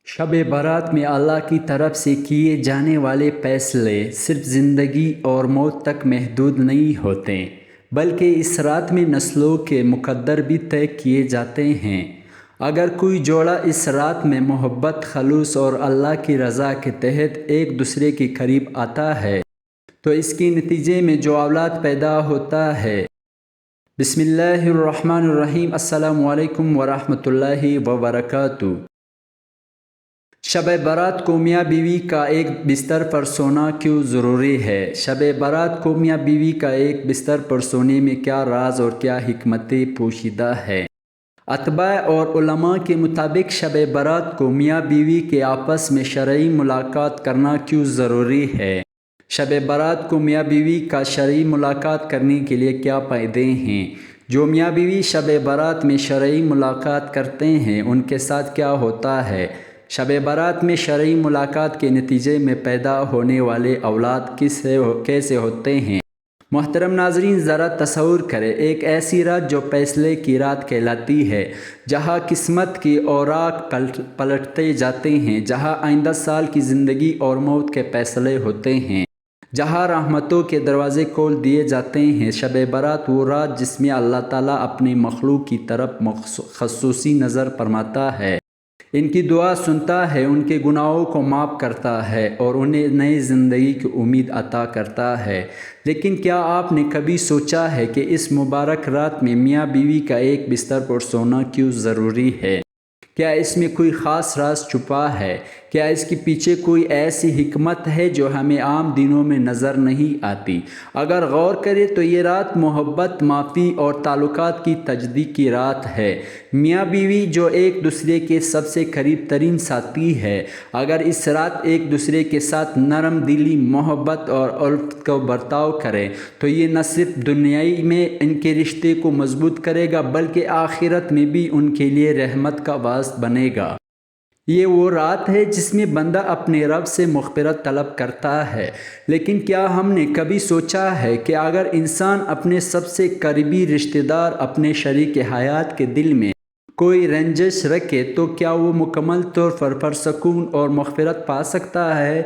شب برات میں اللہ کی طرف سے کیے جانے والے فیصلے صرف زندگی اور موت تک محدود نہیں ہوتے، بلکہ اس رات میں نسلوں کے مقدر بھی طے کیے جاتے ہیں۔ اگر کوئی جوڑا اس رات میں محبت، خلوص اور اللہ کی رضا کے تحت ایک دوسرے کے قریب آتا ہے تو اس کے نتیجے میں جو اولاد پیدا ہوتا ہے۔ بسم اللہ الرحمن الرحیم۔ السلام علیکم ورحمۃ اللہ وبرکاتہ۔ شب برات کو میاں بیوی کا ایک بستر پر سونا کیوں ضروری ہے؟ شب برات کو میاں بیوی کا ایک بستر پر سونے میں کیا راز اور کیا حکمت پوشیدہ ہے؟ اتباع اور علماء کے مطابق شب برات کو میاں بیوی کے آپس میں شرعی ملاقات کرنا کیوں ضروری ہے؟ شب برات کو میاں بیوی کا شرعی ملاقات کرنے کے لیے کیا فائدے ہیں؟ جو میاں بیوی شب برات میں شرعی ملاقات کرتے ہیں ان کے ساتھ کیا ہوتا ہے؟ شب برات میں شرعی ملاقات کے نتیجے میں پیدا ہونے والے اولاد کیسے ہوتے ہیں؟ محترم ناظرین، ذرا تصور کریں ایک ایسی رات جو فیصلے کی رات کہلاتی ہے، جہاں قسمت کی اوراق پلٹتے جاتے ہیں، جہاں آئندہ سال کی زندگی اور موت کے فیصلے ہوتے ہیں، جہاں رحمتوں کے دروازے کھول دیے جاتے ہیں۔ شب برات وہ رات جس میں اللہ تعالیٰ اپنے مخلوق کی طرف خصوصی نظر فرماتا ہے، ان کی دعا سنتا ہے، ان کے گناہوں کو معاف کرتا ہے اور انہیں نئی زندگی کی امید عطا کرتا ہے۔ لیکن کیا آپ نے کبھی سوچا ہے کہ اس مبارک رات میں میاں بیوی کا ایک بستر پر سونا کیوں ضروری ہے؟ کیا اس میں کوئی خاص راز چھپا ہے؟ کیا اس کے پیچھے کوئی ایسی حکمت ہے جو ہمیں عام دنوں میں نظر نہیں آتی؟ اگر غور کریں تو یہ رات محبت، معافی اور تعلقات کی تجدید کی رات ہے۔ میاں بیوی جو ایک دوسرے کے سب سے قریب ترین ساتھی ہے، اگر اس رات ایک دوسرے کے ساتھ نرم دلی، محبت اور الفت کو برتاؤ کرے تو یہ نہ صرف دنیائی میں ان کے رشتے کو مضبوط کرے گا بلکہ آخرت میں بھی ان کے لیے رحمت کا باعث بنے گا۔ یہ وہ رات ہے جس میں بندہ اپنے رب سے مغفرت طلب کرتا ہے۔ لیکن کیا ہم نے کبھی سوچا ہے کہ اگر انسان اپنے سب سے قریبی رشتہ دار، اپنے شریک حیات کے دل میں کوئی رنجش رکھے تو کیا وہ مکمل طور پر پرسکون اور مغفرت پا سکتا ہے؟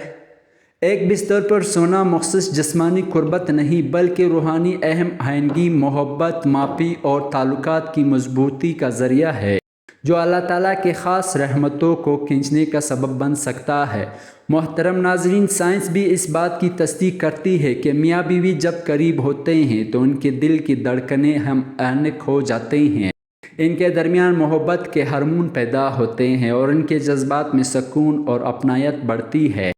ایک بستر پر سونا مخصوص جسمانی قربت نہیں بلکہ روحانی ہم آہنگی، محبت، معافی اور تعلقات کی مضبوطی کا ذریعہ ہے، جو اللہ تعالیٰ کے خاص رحمتوں کو کھینچنے کا سبب بن سکتا ہے۔ محترم ناظرین، سائنس بھی اس بات کی تصدیق کرتی ہے کہ میاں بیوی جب قریب ہوتے ہیں تو ان کے دل کی دھڑکنیں ہم آہنگ ہو جاتے ہیں، ان کے درمیان محبت کے ہارمون پیدا ہوتے ہیں اور ان کے جذبات میں سکون اور اپنائیت بڑھتی ہے۔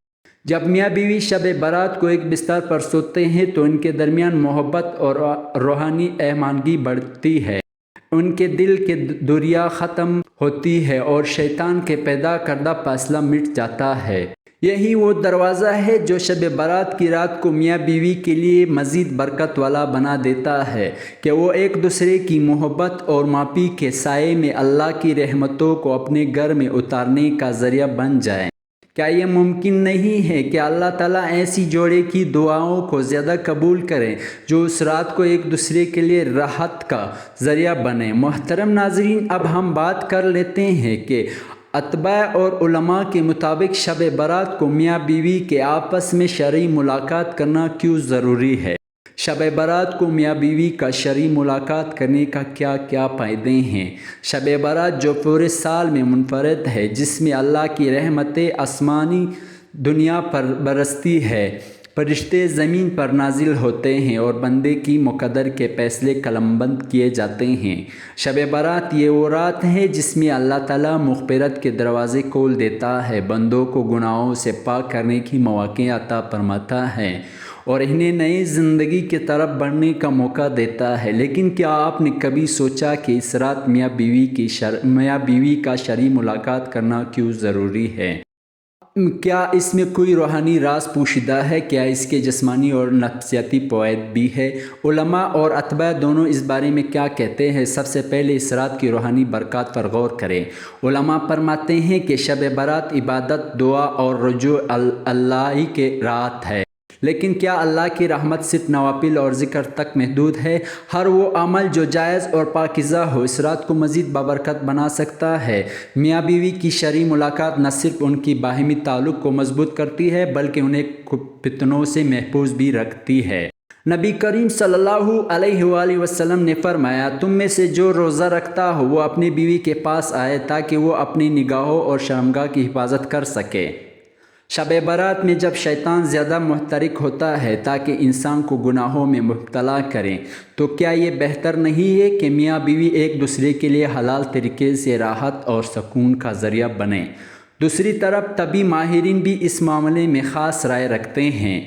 جب میاں بیوی شب برات کو ایک بستر پر سوتے ہیں تو ان کے درمیان محبت اور روحانی ہم آہنگی بڑھتی ہے، ان کے دل کی دوریاں ختم ہوتی ہے اور شیطان کے پیدا کردہ فاصلہ مٹ جاتا ہے۔ یہی وہ دروازہ ہے جو شب برات کی رات کو میاں بیوی کے لیے مزید برکت والا بنا دیتا ہے کہ وہ ایک دوسرے کی محبت اور معافی کے سائے میں اللہ کی رحمتوں کو اپنے گھر میں اتارنے کا ذریعہ بن جائیں۔ کیا یہ ممکن نہیں ہے کہ اللہ تعالیٰ ایسی جوڑے کی دعاؤں کو زیادہ قبول کریں جو اس رات کو ایک دوسرے کے لیے راحت کا ذریعہ بنے؟ محترم ناظرین، اب ہم بات کر لیتے ہیں کہ اتباع اور علماء کے مطابق شب برات کو میاں بیوی کے آپس میں شرعی ملاقات کرنا کیوں ضروری ہے۔ شب برات کو میاں بیوی کا شرعی ملاقات کرنے کا کیا کیا فائدے ہیں؟ شب برات جو پورے سال میں منفرد ہے، جس میں اللہ کی رحمتیں آسمانی دنیا پر برستی ہے، فرشتے زمین پر نازل ہوتے ہیں اور بندے کی مقدر کے فیصلے قلم بند کیے جاتے ہیں۔ شب برات یہ وہ رات ہے جس میں اللہ تعالیٰ مغفرت کے دروازے کھول دیتا ہے، بندوں کو گناہوں سے پاک کرنے کی مواقع عطا فرماتا ہے اور انہیں نئی زندگی کی طرف بڑھنے کا موقع دیتا ہے۔ لیکن کیا آپ نے کبھی سوچا کہ اس رات میاں بیوی کا شرعی ملاقات کرنا کیوں ضروری ہے؟ کیا اس میں کوئی روحانی راز پوشیدہ ہے؟ کیا اس کے جسمانی اور نفسیاتی فوائد بھی ہے؟ علماء اور اتباع دونوں اس بارے میں کیا کہتے ہیں؟ سب سے پہلے اس رات کی روحانی برکات پر غور کریں۔ علماء فرماتے ہیں کہ شب برات عبادت، دعا اور رجوع اللہ کی رات ہے، لیکن کیا اللہ کی رحمت صرف نوافل اور ذکر تک محدود ہے؟ ہر وہ عمل جو جائز اور پاکیزہ ہو اس رات کو مزید بابرکت بنا سکتا ہے۔ میاں بیوی کی شرعی ملاقات نہ صرف ان کی باہمی تعلق کو مضبوط کرتی ہے بلکہ انہیں فتنوں سے محفوظ بھی رکھتی ہے۔ نبی کریم صلی اللہ علیہ وآلہ وسلم نے فرمایا، تم میں سے جو روزہ رکھتا ہو وہ اپنی بیوی کے پاس آئے تاکہ وہ اپنی نگاہوں اور شرمگاہ کی حفاظت کر سکے۔ شب برات میں جب شیطان زیادہ محترک ہوتا ہے تاکہ انسان کو گناہوں میں مبتلا کریں، تو کیا یہ بہتر نہیں ہے کہ میاں بیوی ایک دوسرے کے لیے حلال طریقے سے راحت اور سکون کا ذریعہ بنیں؟ دوسری طرف طبی ماہرین بھی اس معاملے میں خاص رائے رکھتے ہیں۔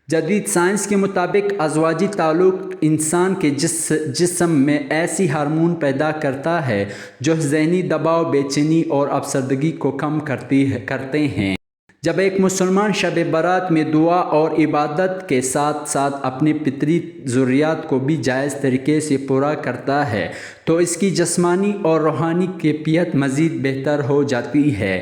جدید سائنس کے مطابق ازواجی تعلق انسان کے جسم میں ایسی ہارمون پیدا کرتا ہے جو ذہنی دباؤ، بے چینی اور افسردگی کو کم کرتے ہیں۔ جب ایک مسلمان شب برات میں دعا اور عبادت کے ساتھ ساتھ اپنی فطری ضروریات کو بھی جائز طریقے سے پورا کرتا ہے تو اس کی جسمانی اور روحانی کیفیت مزید بہتر ہو جاتی ہے۔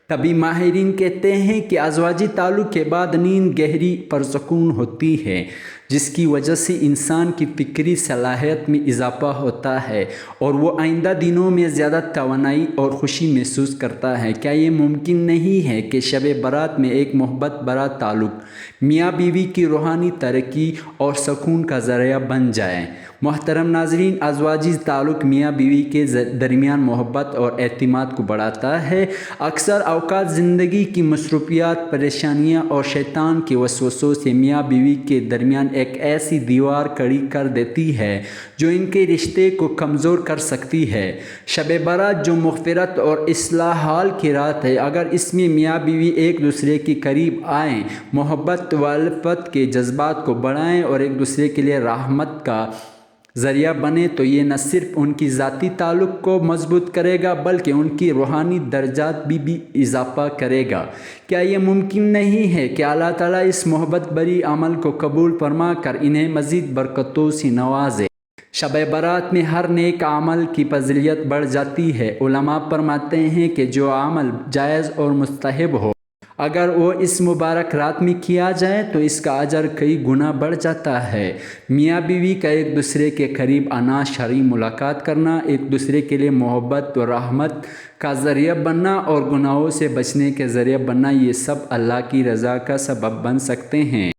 طبی ماہرین کہتے ہیں کہ ازواجی تعلق کے بعد نیند گہری پرسکون ہوتی ہے، جس کی وجہ سے انسان کی فکری صلاحیت میں اضافہ ہوتا ہے اور وہ آئندہ دنوں میں زیادہ توانائی اور خوشی محسوس کرتا ہے۔ کیا یہ ممکن نہیں ہے کہ شب برات میں ایک محبت بھرا تعلق میاں بیوی کی روحانی ترقی اور سکون کا ذریعہ بن جائے؟ محترم ناظرین، ازواجی تعلق میاں بیوی کے درمیان محبت اور اعتماد کو بڑھاتا ہے۔ اکثر اوقات زندگی کی مصروفیات، پریشانیاں اور شیطان کے وسوسوں سے میاں بیوی کے درمیان ایک ایسی دیوار کھڑی کر دیتی ہے جو ان کے رشتے کو کمزور کر سکتی ہے۔ شب برات جو مغفرت اور اصلاح حال کی رات ہے، اگر اس میں میاں بیوی ایک دوسرے کے قریب آئیں، محبت و الفت کے جذبات کو بڑھائیں اور ایک دوسرے کے لیے رحمت کا ذریعہ بنے تو یہ نہ صرف ان کی ذاتی تعلق کو مضبوط کرے گا بلکہ ان کی روحانی درجات بھی اضافہ کرے گا۔ کیا یہ ممکن نہیں ہے کہ اللہ تعالیٰ اس محبت بری عمل کو قبول فرما کر انہیں مزید برکتوں سے نوازے؟ شب برات میں ہر نیک عمل کی فضیلت بڑھ جاتی ہے۔ علماء فرماتے ہیں کہ جو عمل جائز اور مستحب ہو، اگر وہ اس مبارک رات میں کیا جائے تو اس کا اجر کئی گنا بڑھ جاتا ہے۔ میاں بیوی کا ایک دوسرے کے قریب آنا، شرعی ملاقات کرنا، ایک دوسرے کے لیے محبت و رحمت کا ذریعہ بننا اور گناہوں سے بچنے کے ذریعہ بننا، یہ سب اللہ کی رضا کا سبب بن سکتے ہیں۔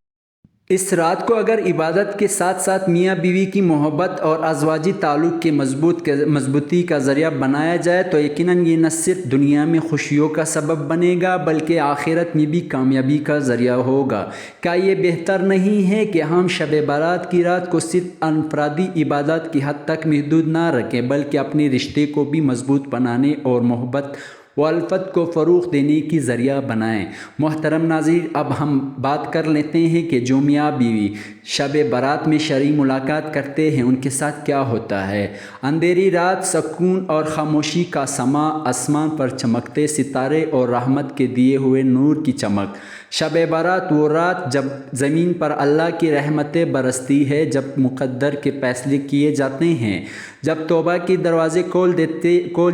اس رات کو اگر عبادت کے ساتھ ساتھ میاں بیوی کی محبت اور ازواجی تعلق کے مضبوطی کا ذریعہ بنایا جائے تو یقیناً یہ نہ صرف دنیا میں خوشیوں کا سبب بنے گا بلکہ آخرت میں بھی کامیابی کا ذریعہ ہوگا۔ کیا یہ بہتر نہیں ہے کہ ہم شب برات کی رات کو صرف انفرادی عبادت کی حد تک محدود نہ رکھیں بلکہ اپنے رشتے کو بھی مضبوط بنانے اور محبت و الفت کو فروغ دینے کی ذریعہ بنائیں؟ محترم ناظرین، اب ہم بات کر لیتے ہیں کہ جو میاں بیوی شب برات میں شرعی ملاقات کرتے ہیں ان کے ساتھ کیا ہوتا ہے۔ اندھیری رات، سکون اور خاموشی کا سما، آسمان پر چمکتے ستارے اور رحمت کے دیے ہوئے نور کی چمک۔ شب برات وہ رات جب زمین پر اللہ کی رحمتیں برستی ہے، جب مقدر کے فیصلے کیے جاتے ہیں، جب توبہ کے دروازے کھول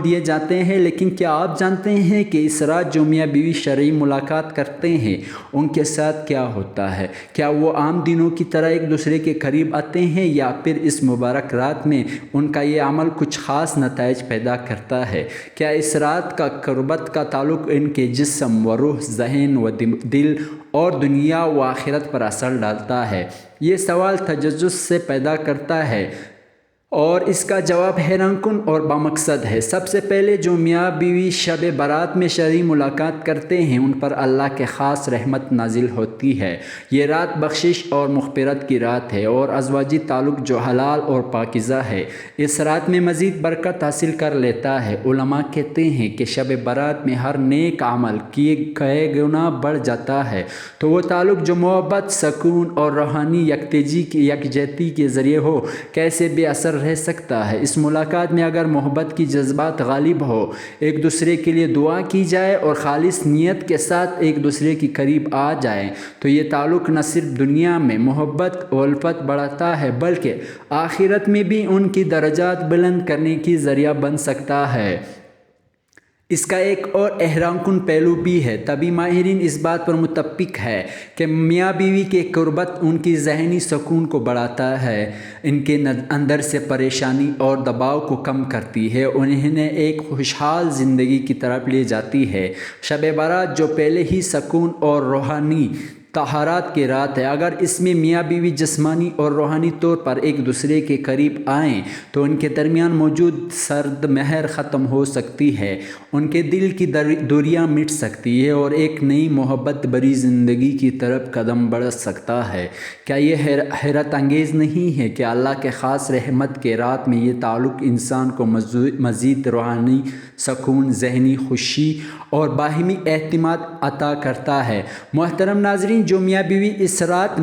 دیے جاتے ہیں۔ لیکن کیا آپ جانتے ہیں کہ اس رات جو میاں بیوی شرعی ملاقات کرتے ہیں ان کے ساتھ کیا ہوتا ہے؟ کیا وہ عام دنوں کی طرح ایک دوسرے کے قریب آتے ہیں یا پھر اس مبارک رات میں ان کا یہ عمل کچھ خاص نتائج پیدا کرتا ہے؟ کیا اس رات کا قربت کا تعلق ان کے جسم و روح، ذہن و دل اور دنیا و آخرت پر اثر ڈالتا ہے؟ یہ سوال تجسس سے پیدا کرتا ہے اور اس کا جواب حیران کن اور بامقصد ہے۔ سب سے پہلے جو میاں بیوی شب برات میں شرعی ملاقات کرتے ہیں ان پر اللہ کے خاص رحمت نازل ہوتی ہے۔ یہ رات بخشش اور مغفرت کی رات ہے اور ازواجی تعلق جو حلال اور پاکیزہ ہے اس رات میں مزید برکت حاصل کر لیتا ہے۔ علماء کہتے ہیں کہ شب برات میں ہر نیک عمل کیے گئے گنا بڑھ جاتا ہے تو وہ تعلق جو محبت، سکون اور روحانی یکجہتی کے ذریعے ہو کیسے بے اثر رہ سکتا ہے۔ اس ملاقات میں اگر محبت کی جذبات غالب ہو، ایک دوسرے کے لیے دعا کی جائے اور خالص نیت کے ساتھ ایک دوسرے کے قریب آ جائے تو یہ تعلق نہ صرف دنیا میں محبت و الفت بڑھاتا ہے بلکہ آخرت میں بھی ان کی درجات بلند کرنے کی ذریعہ بن سکتا ہے۔ اس کا ایک اور حیران کن پہلو بھی ہے۔ طبی ماہرین اس بات پر متفق ہے کہ میاں بیوی کے قربت ان کی ذہنی سکون کو بڑھاتا ہے، ان کے اندر سے پریشانی اور دباؤ کو کم کرتی ہے، انہیں ایک خوشحال زندگی کی طرف لے جاتی ہے۔ شب برات جو پہلے ہی سکون اور روحانی طہارت کی رات ہے، اگر اس میں میاں بیوی جسمانی اور روحانی طور پر ایک دوسرے کے قریب آئیں تو ان کے درمیان موجود سرد مہر ختم ہو سکتی ہے، ان کے دل کی دوریاں مٹ سکتی ہے اور ایک نئی محبت بری زندگی کی طرف قدم بڑھ سکتا ہے۔ کیا یہ حیرت انگیز نہیں ہے کہ اللہ کے خاص رحمت کے رات میں یہ تعلق انسان کو مزید روحانی سکون، ذہنی خوشی اور باہمی اعتماد عطا کرتا ہے۔ محترم ناظرین، جو میاں بیوی اس رات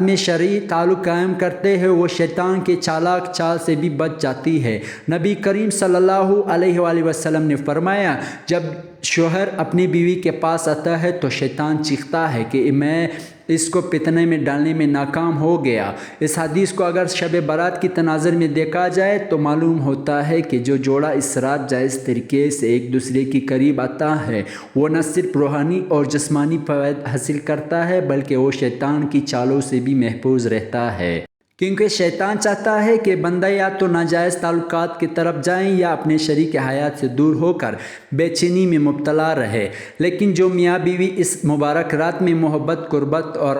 میں شرعی تعلق قائم کرتے ہیں وہ شیطان کے چالاک چال سے بھی بچ جاتی ہے۔ نبی کریم صلی اللہ علیہ وآلہ وسلم نے فرمایا، جب شوہر اپنی بیوی کے پاس آتا ہے تو شیطان چیختا ہے کہ میں اس کو فتنے میں ڈالنے میں ناکام ہو گیا۔ اس حدیث کو اگر شب برات کی تناظر میں دیکھا جائے تو معلوم ہوتا ہے کہ جو جوڑا اس رات جائز طریقے سے ایک دوسرے کے قریب آتا ہے وہ نہ صرف روحانی اور جسمانی فوائد حاصل کرتا ہے بلکہ وہ شیطان کی چالوں سے بھی محفوظ رہتا ہے، کیونکہ شیطان چاہتا ہے کہ بندہ یا تو ناجائز تعلقات کی طرف جائیں یا اپنے شریک حیات سے دور ہو کر بے چینی میں مبتلا رہے۔ لیکن جو میاں بیوی اس مبارک رات میں محبت، قربت اور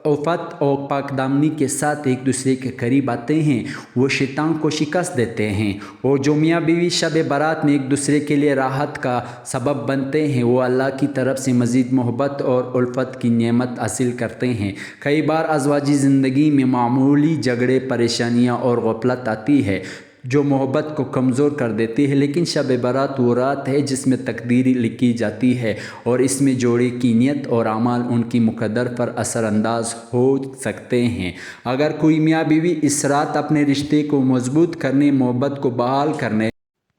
عفت اور پاک دامنی کے ساتھ ایک دوسرے کے قریب آتے ہیں وہ شیطان کو شکست دیتے ہیں، اور جو میاں بیوی شب برات میں ایک دوسرے کے لیے راحت کا سبب بنتے ہیں وہ اللہ کی طرف سے مزید محبت اور الفت کی نعمت حاصل کرتے ہیں۔ کئی بار ازواجی زندگی میں معمولی جھگڑے، پریشانیاں اور غفلت آتی ہے جو محبت کو کمزور کر دیتی ہے، لیکن شب برات وہ رات ہے جس میں تقدیر لکھی جاتی ہے اور اس میں جوڑے کی نیت اور اعمال ان کی مقدر پر اثر انداز ہو سکتے ہیں۔ اگر کوئی میاں بیوی اس رات اپنے رشتے کو مضبوط کرنے، محبت کو بحال کرنے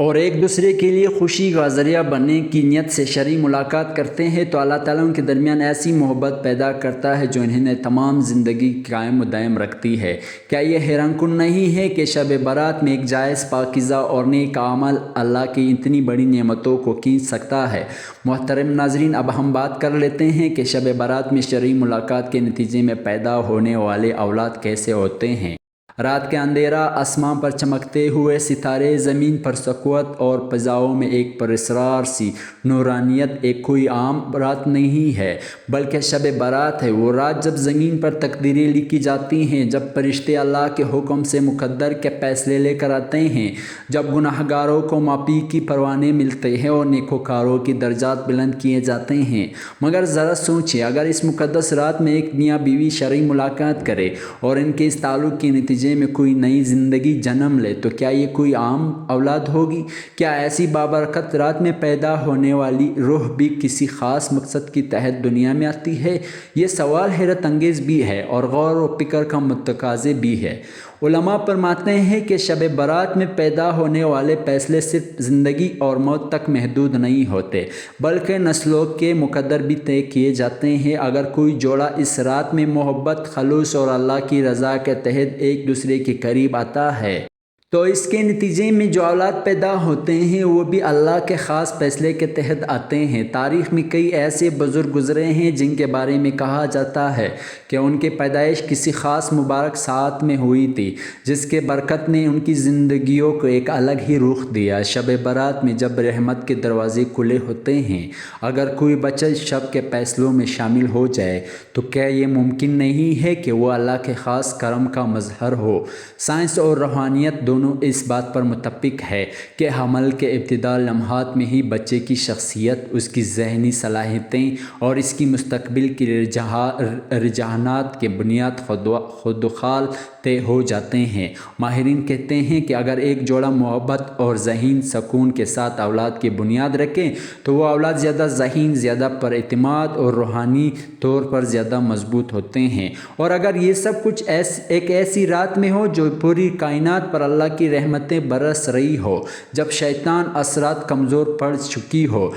اور ایک دوسرے کے لیے خوشی کا ذریعہ بننے کی نیت سے شرعی ملاقات کرتے ہیں تو اللہ تعالیٰ ان کے درمیان ایسی محبت پیدا کرتا ہے جو انہیں تمام زندگی قائم و دائم رکھتی ہے۔ کیا یہ حیران کن نہیں ہے کہ شب برات میں ایک جائز، پاکیزہ اور نیک عمل اللہ کی اتنی بڑی نعمتوں کو کھینچ سکتا ہے؟ محترم ناظرین، اب ہم بات کر لیتے ہیں کہ شب برات میں شرعی ملاقات کے نتیجے میں پیدا ہونے والے اولاد کیسے ہوتے ہیں۔ رات کے اندھیرا، آسمان پر چمکتے ہوئے ستارے، زمین پر سکوت اور فضاؤں میں ایک پراسرار سی نورانیت ایک کوئی عام رات نہیں ہے بلکہ شب برات ہے۔ وہ رات جب زمین پر تقدیریں لکھی جاتی ہیں، جب فرشتے اللہ کے حکم سے مقدر کے فیصلے لے کر آتے ہیں، جب گناہگاروں کو معافی کی پروانے ملتے ہیں اور نیکوکاروں کی درجات بلند کیے جاتے ہیں۔ مگر ذرا سوچیں، اگر اس مقدس رات میں ایک میاں بیوی شرعی ملاقات کرے اور ان کے اس تعلق کے نتیجے میں کوئی نئی زندگی جنم لے تو کیا یہ کوئی عام اولاد ہوگی؟ کیا ایسی بابرکت رات میں پیدا ہونے والی روح بھی کسی خاص مقصد کے تحت دنیا میں آتی ہے؟ یہ سوال حیرت انگیز بھی ہے اور غور و فکر کا متقاضی بھی ہے۔ علماء فرماتے ہیں کہ شب برات میں پیدا ہونے والے فیصلے صرف زندگی اور موت تک محدود نہیں ہوتے بلکہ نسلوں کے مقدر بھی طے کیے جاتے ہیں۔ اگر کوئی جوڑا اس رات میں محبت، خلوص اور اللہ کی رضا کے تحت ایک دوسرے کے قریب آتا ہے تو اس کے نتیجے میں جو اولاد پیدا ہوتے ہیں وہ بھی اللہ کے خاص فیصلے کے تحت آتے ہیں۔ تاریخ میں کئی ایسے بزرگ گزرے ہیں جن کے بارے میں کہا جاتا ہے کہ ان کی پیدائش کسی خاص مبارک ساعت میں ہوئی تھی جس کے برکت نے ان کی زندگیوں کو ایک الگ ہی رخ دیا۔ شب برات میں جب رحمت کے دروازے کھلے ہوتے ہیں، اگر کوئی بچہ اس شب کے فیصلوں میں شامل ہو جائے تو کیا یہ ممکن نہیں ہے کہ وہ اللہ کے خاص کرم کا مظہر ہو؟ سائنس اور روحانیت دونوں اس بات پر متفق ہے کہ حمل کے ابتدائی لمحات میں ہی بچے کی شخصیت، اس کی ذہنی صلاحیتیں اور اس کی مستقبل کی رجحانات کی بنیاد خودخال طے ہو جاتے ہیں۔ ماہرین کہتے ہیں کہ اگر ایک جوڑا محبت اور ذہین سکون کے ساتھ اولاد کی بنیاد رکھے تو وہ اولاد زیادہ ذہین، زیادہ پر اعتماد اور روحانی طور پر زیادہ مضبوط ہوتے ہیں۔ اور اگر یہ سب کچھ ایک ایسی رات میں ہو جو پوری کائنات پر اللہ کی رحمتیں برس رہی ہو، جب شیطان اثرات کمزور پڑ چکی ہو،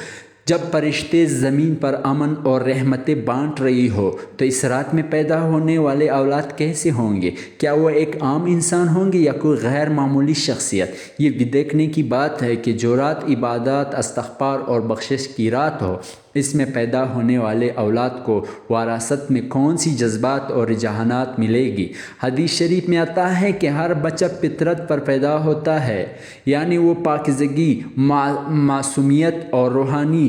جب فرشتے زمین پر امن اور رحمتیں بانٹ رہی ہو تو اس رات میں پیدا ہونے والے اولاد کیسے ہوں گے؟ کیا وہ ایک عام انسان ہوں گے یا کوئی غیر معمولی شخصیت؟ یہ بھی دیکھنے کی بات ہے کہ جو رات عبادات، استغفار اور بخشش کی رات ہو، اس میں پیدا ہونے والے اولاد کو وراثت میں کون سی جذبات اور رجحانات ملے گی۔ حدیث شریف میں آتا ہے کہ ہر بچہ فطرت پر پیدا ہوتا ہے، یعنی وہ پاکیزگی، معصومیت اور روحانی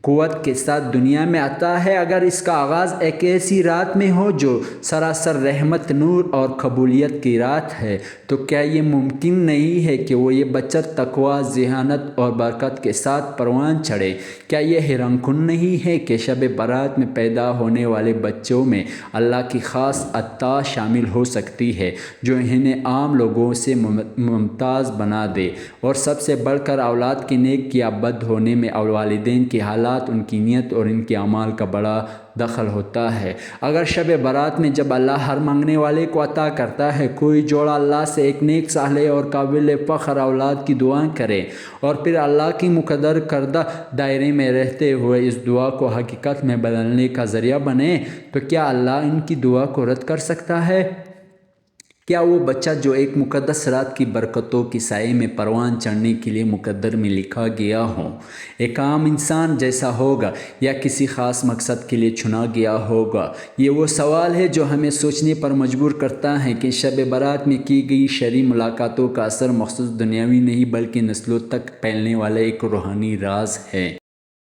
قوت کے ساتھ دنیا میں آتا ہے۔ اگر اس کا آغاز ایک ایسی رات میں ہو جو سراسر رحمت، نور اور قبولیت کی رات ہے، تو کیا یہ ممکن نہیں ہے کہ وہ یہ بچہ تقویٰ، ذہانت اور برکت کے ساتھ پروان چڑھے؟ کیا یہ حیران کن نہیں ہے کہ شب برات میں پیدا ہونے والے بچوں میں اللہ کی خاص عطا شامل ہو سکتی ہے جو انہیں عام لوگوں سے ممتاز بنا دے؟ اور سب سے بڑھ کر اولاد کے نیک یا بد ہونے میں والدین کے حالات، ان کی نیت اور ان کے اعمال کا بڑا دخل ہوتا ہے۔ اگر شب برات میں جب اللہ ہر مانگنے والے کو عطا کرتا ہے، کوئی جوڑا اللہ سے ایک نیک، صالح اور قابل فخر اولاد کی دعائیں کرے اور پھر اللہ کی مقرر کردہ دائرے میں رہتے ہوئے اس دعا کو حقیقت میں بدلنے کا ذریعہ بنے، تو کیا اللہ ان کی دعا کو رد کر سکتا ہے؟ کیا وہ بچہ جو ایک مقدس رات کی برکتوں کی سائے میں پروان چڑھنے کے لیے مقدر میں لکھا گیا ہو، ایک عام انسان جیسا ہوگا یا کسی خاص مقصد کے لیے چنا گیا ہوگا؟ یہ وہ سوال ہے جو ہمیں سوچنے پر مجبور کرتا ہے کہ شب برات میں کی گئی شرعی ملاقاتوں کا اثر مخصوص دنیاوی نہیں بلکہ نسلوں تک پھیلنے والا ایک روحانی راز ہے۔